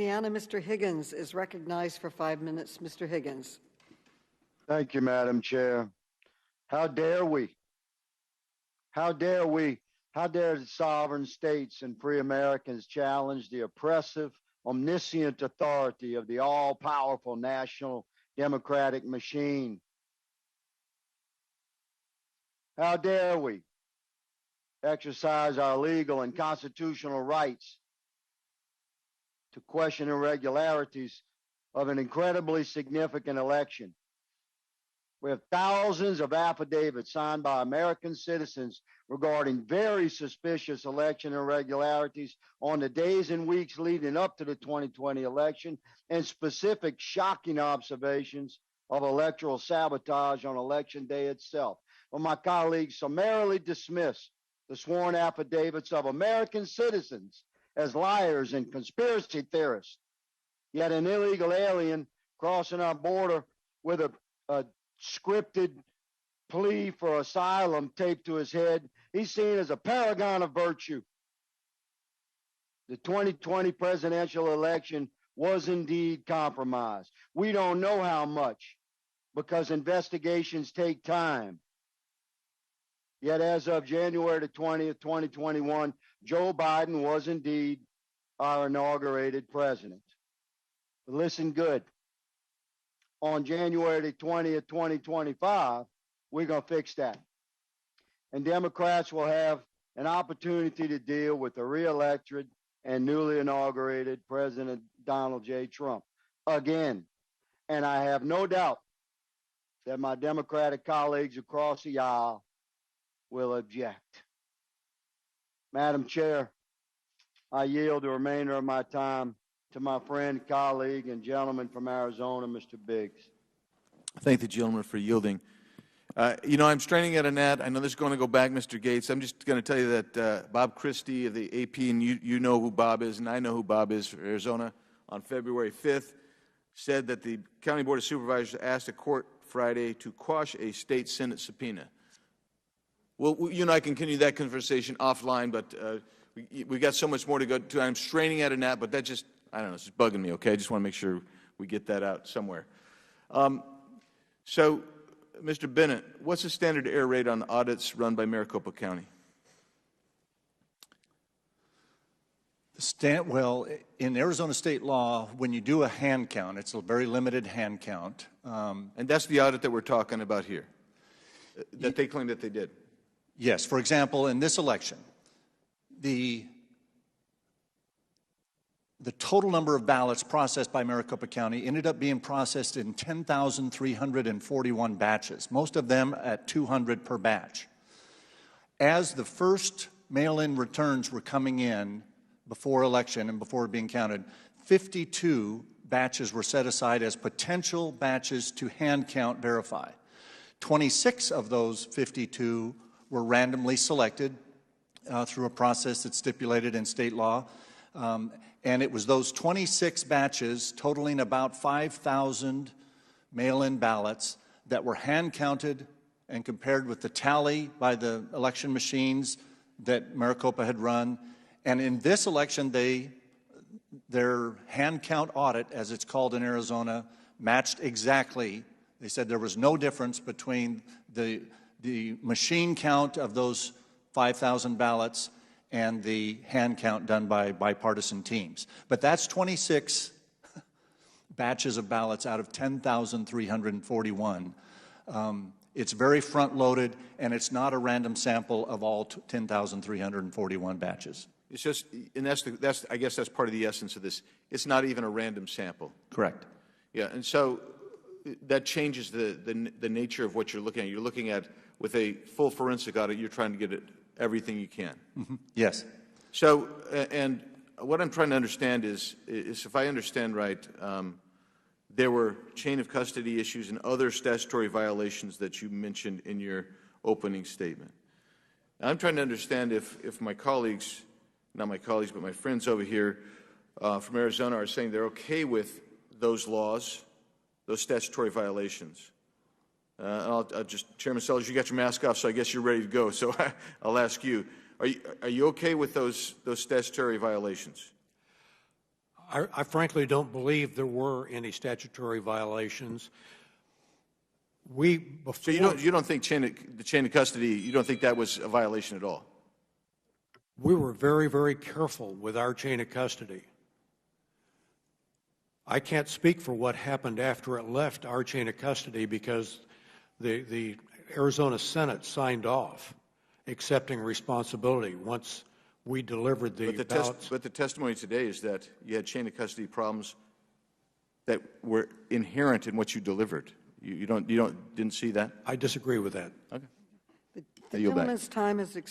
Indiana, Mr. Higgins is recognized for 5 minutes. Mr. Higgins. Thank you, Madam Chair. How dare we? How dare we? How dare the sovereign states and free Americans challenge the oppressive, omniscient authority of the all-powerful national democratic machine? How dare we exercise our legal and constitutional rights to question irregularities of an incredibly significant election? We have thousands of affidavits signed by American citizens regarding very suspicious election irregularities on the days and weeks leading up to the 2020 election, and specific shocking observations of electoral sabotage on election day itself. When my colleagues summarily dismiss the sworn affidavits of American citizens as liars and conspiracy theorists, yet an illegal alien crossing our border with a scripted plea for asylum taped to his head, he's seen as a paragon of virtue. The 2020 presidential election was indeed compromised. We don't know how much because investigations take time. Yet as of January the 20th, 2021, Joe Biden was indeed our inaugurated president. But listen good. On January the 20th, 2025, we're going to fix that. And Democrats will have an opportunity to deal with the re-elected and newly inaugurated President Donald J. Trump again. And I have no doubt that my Democratic colleagues across the aisle will object. Madam Chair, I yield the remainder of my time to my friend, colleague, and gentleman from Arizona, Mr. Biggs. Thank the gentleman for yielding. I'm straining at a gnat. I know this is going to go back, Mr. Gates. I'm just going to tell you that Bob Christie of the AP, and you know who Bob is, and I know who Bob is for Arizona, on February 5th, said that the County Board of Supervisors asked the court Friday to quash a state Senate subpoena. Well, you and I can continue that conversation offline, but we got so much more to go to. I'm straining at a gnat, but that just, I don't know, it's just bugging me, okay? I just want to make sure we get that out somewhere. So, Mr. Bennett, what's the standard error rate on audits run by Maricopa County? Well, in Arizona state law, when you do a hand count, it's a very limited hand count. And that's the audit that we're talking about here, that they claim that they did. Yes. For example, in this election, the total number of ballots processed by Maricopa County ended up being processed in 10,341 batches, most of them at 200 per batch. As the first mail-in returns were coming in before election and before being counted, 52 batches were set aside as potential batches to hand count verify. 26 of those 52 were randomly selected through a process that's stipulated in state law. And it was those 26 batches, totaling about 5,000 mail-in ballots, that were hand counted and compared with the tally by the election machines that Maricopa had run. And in this election, their hand count audit, as it's called in Arizona, matched exactly. They said there was no difference between the machine count of those 5,000 ballots and the hand count done by bipartisan teams. But that's 26 batches of ballots out of 10,341. It's very front-loaded, and it's not a random sample of all 10,341 batches. It's just, and I guess that's part of the essence of this. It's not even a random sample. Correct. Yeah, and so that changes the nature of what you're looking at. You're looking at, with a full forensic audit, you're trying to get it everything you can. Mm-hmm. Yes. So, and what I'm trying to understand is if I understand right, there were chain of custody issues and other statutory violations that you mentioned in your opening statement. I'm trying to understand if my colleagues, not my colleagues, but my friends over here from Arizona are saying they're okay with those laws, those statutory violations. I'll just, Chairman Sellers, you got your mask off, so I guess you're ready to go. So I'll ask you: Are you okay with those statutory violations? I frankly don't believe there were any statutory violations. So you don't think the chain of custody, you don't think that was a violation at all? We were very, very careful with our chain of custody. I can't speak for what happened after it left our chain of custody because the Arizona Senate signed off accepting responsibility once we delivered the ballots. But the testimony today is that you had chain of custody problems that were inherent in what you delivered. You didn't see that? I disagree with that. Okay. The I yield back. gentleman's time has expired.